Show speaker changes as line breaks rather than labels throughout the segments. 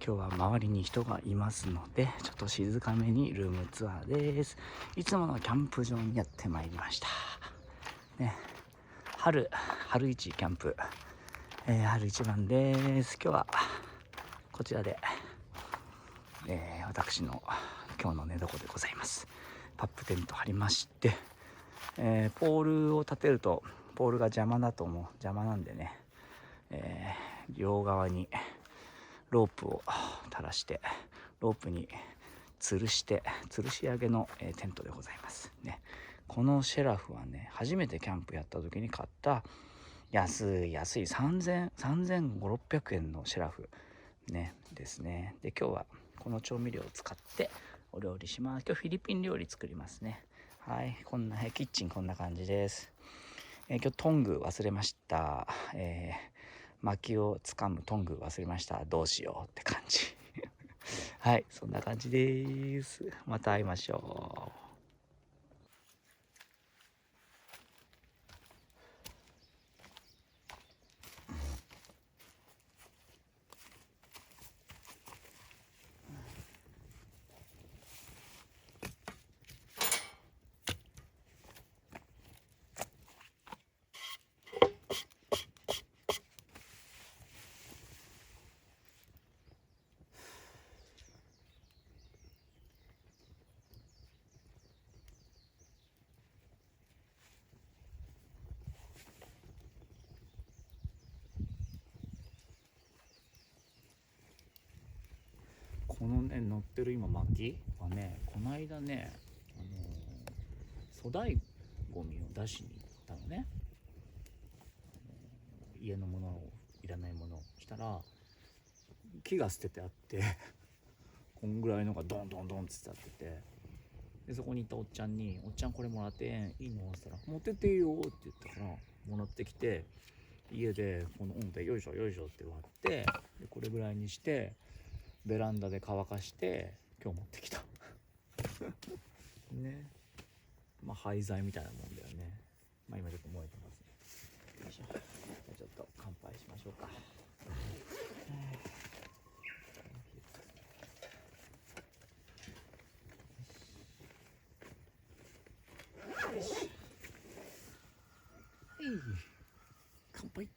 今日は周りに人がいますので、ちょっと静かめにルームツアーです。いつものキャンプ場にやってまいりましたね。春一キャンプ、春一番です。今日はこちらで、私の今日の寝床でございます。パップテント張りまして、ポールを立てるとポールが邪魔なんでね、両側にロープを垂らして、ロープに吊るし上げの、テントでございますね。このシェラフはね、初めてキャンプやった時に買った安い3500-600円のシェラフねですね。で、今日はこの調味料を使ってお料理します。今日フィリピン料理作りますね。はい、キッチンこんな感じです。今日トング忘れました。薪をつかむトング忘れました。どうしようって感じはい、そんな感じです。また会いましょう。このね乗ってる今薪はね、この間ね、粗大ゴミを出しに行ったのね。家のものをいらないものをしたら木が捨ててあってこんぐらいのがドンドンドンってあってて、でそこに行ったおっちゃんに「おっちゃんこれもらっていいの?」って言ったら「持ってっていいよ」って言ったからもらってきて、家でこの温でよいしょよいしょって割って、でこれぐらいにしてベランダで乾かして今日持ってきたね。まあ廃材みたいなもんだよね。まあ今ちょっと燃えてますね。よいしょ。じゃあちょっと乾杯しましょうか。よし。はい。乾杯。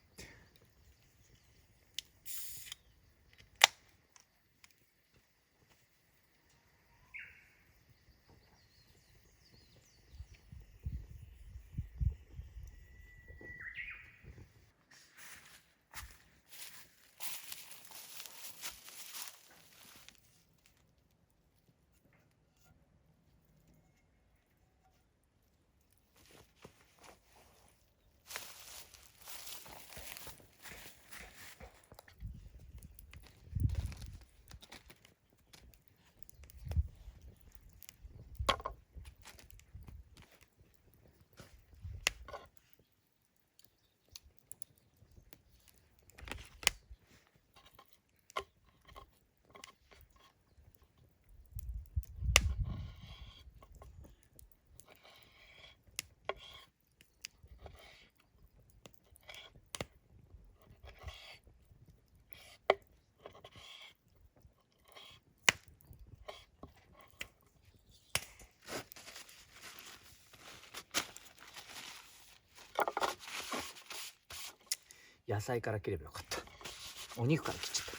野菜から切ればよかった。お肉から切っちゃった。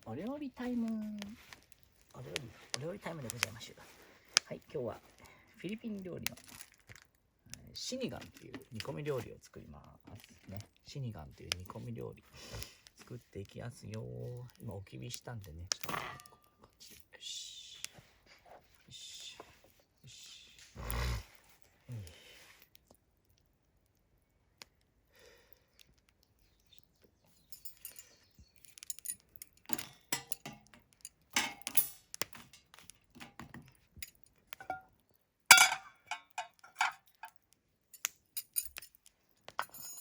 お料理タイムでございましょう。はい、今日はフィリピン料理のシニガンという煮込み料理を作りますね。シニガンという煮込み料理作っていきますよ。今おき火したんでね、ちょっとこんな感じで、よしよしよし、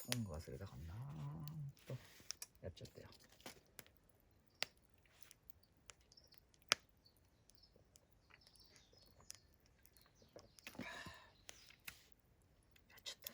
トング忘れたかなとやっちゃったよ。やっちゃった。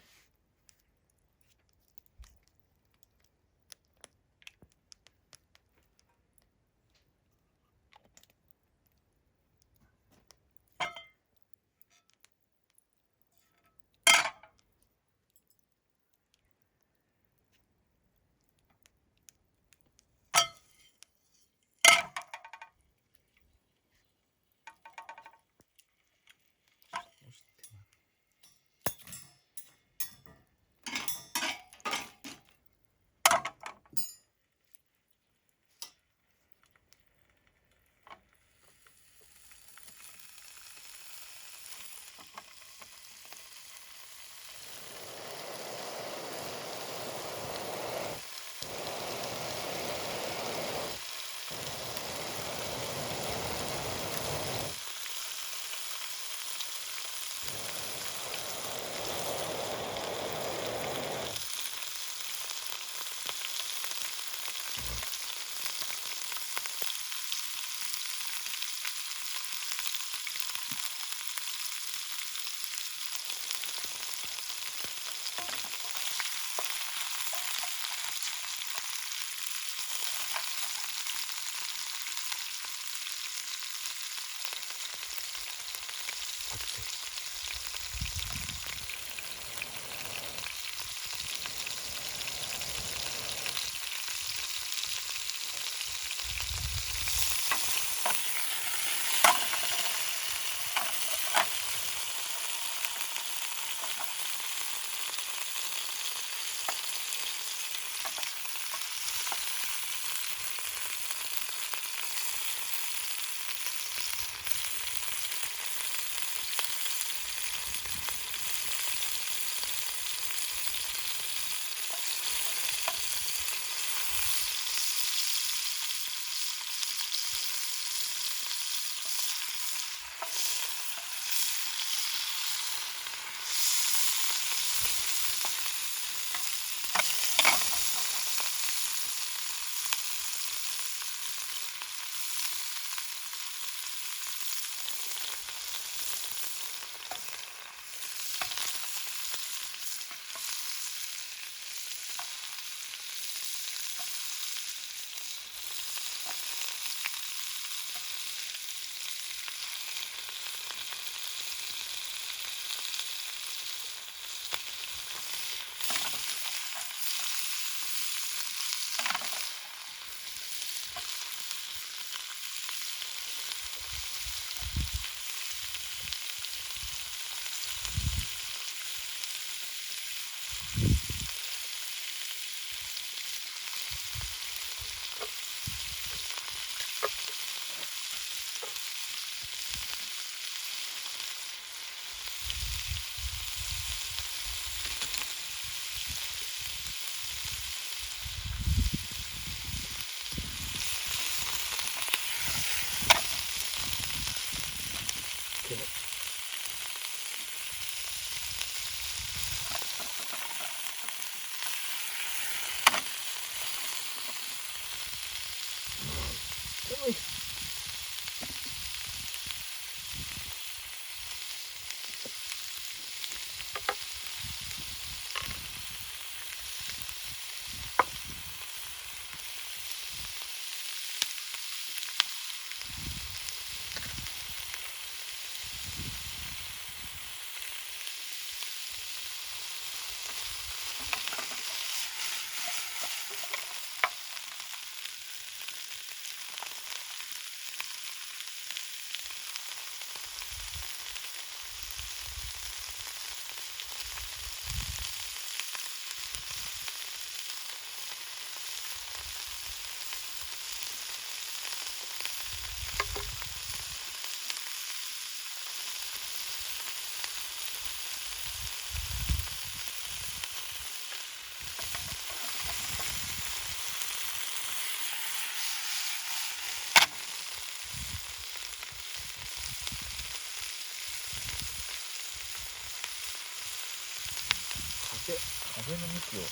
風の向きを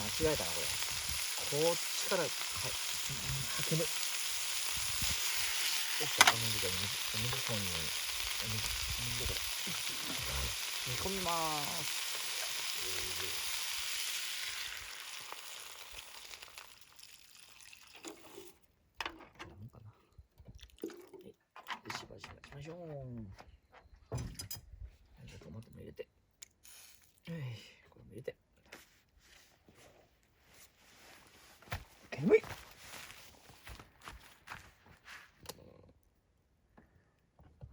間違えたなこれ。こっちから煙。よっしゃ、お水こんにお水どこだ。煮込みまーす。なんかな。はい、しばしばしましょう。トマトも入れて、これも入れて。煙い。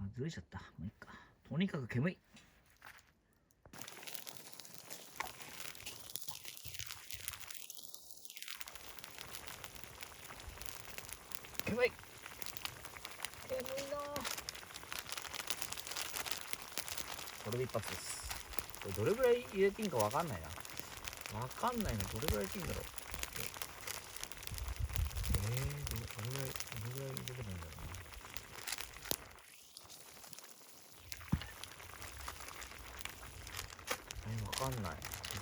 あ、ずれちゃった。もういいか。とにかく煙い。煙い。煙いな。これで一発です。これどれぐらい入れていいんかわかんないな。わかんないの。どれぐらい入れていいんだろう。どれぐらい入れてもいいんだろうな。わかんない。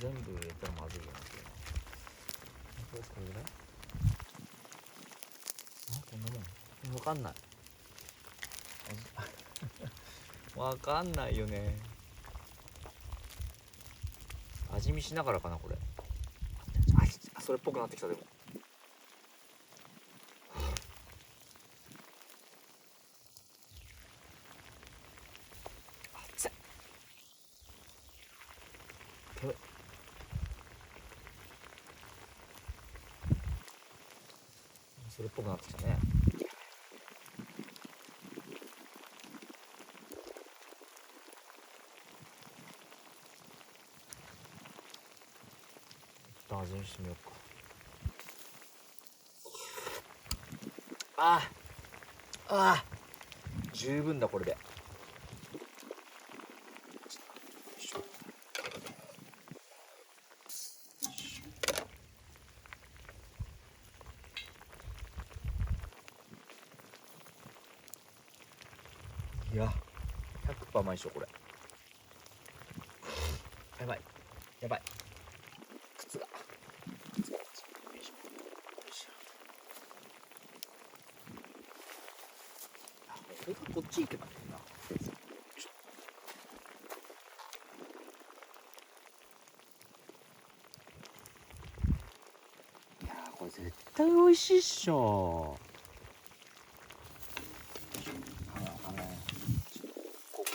全部入れたらまずいよなっていうの。これぐらい？こんなもん。わかんない。わかんないよね。味見しながらかなこれ。あ、それっぽくなってきた。でも熱い。それっぽくなってきたね。一旦味見してみようか。あ、十分だこれで。いや、100% 甘いでしょこれ。やばいやばい。靴がよいしょよいしょ。それかこっち行けばいいな。いやーこれ絶対美味しいっしょ。ここ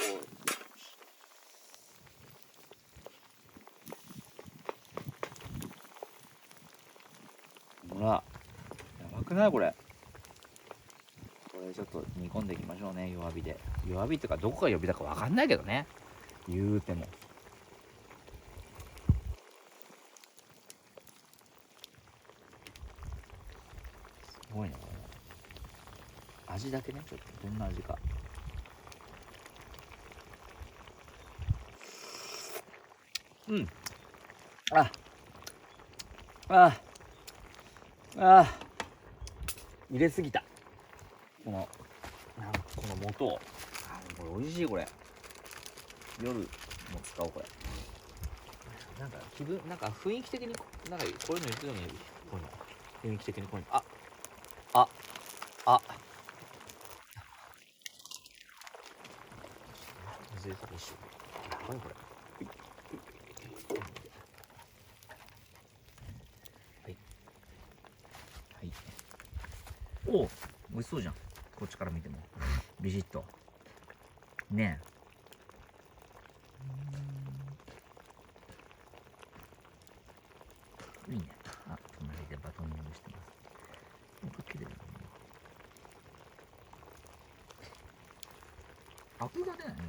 ほら、やばくないこれ。これちょっと煮込んでいきましょうね、弱火で。弱火っていうかどこが弱火だかわかんないけどね、言うても。すごいねこれ。味だけね、ちょっとどんな味か。うん。入れすぎた。この素を。これ美味しいこれ。夜も使おうこれ。なんかなんか雰囲気的になんかこういうの言ってるのに、こういうの雰囲気的にこういうの水入れたら一緒。やばいこれ。はいはい。おお、美味しそうじゃん。こっちから見てもビシッとねえ。いいね。隣でバトニングしてます。これ綺麗だね。アクが出ないね。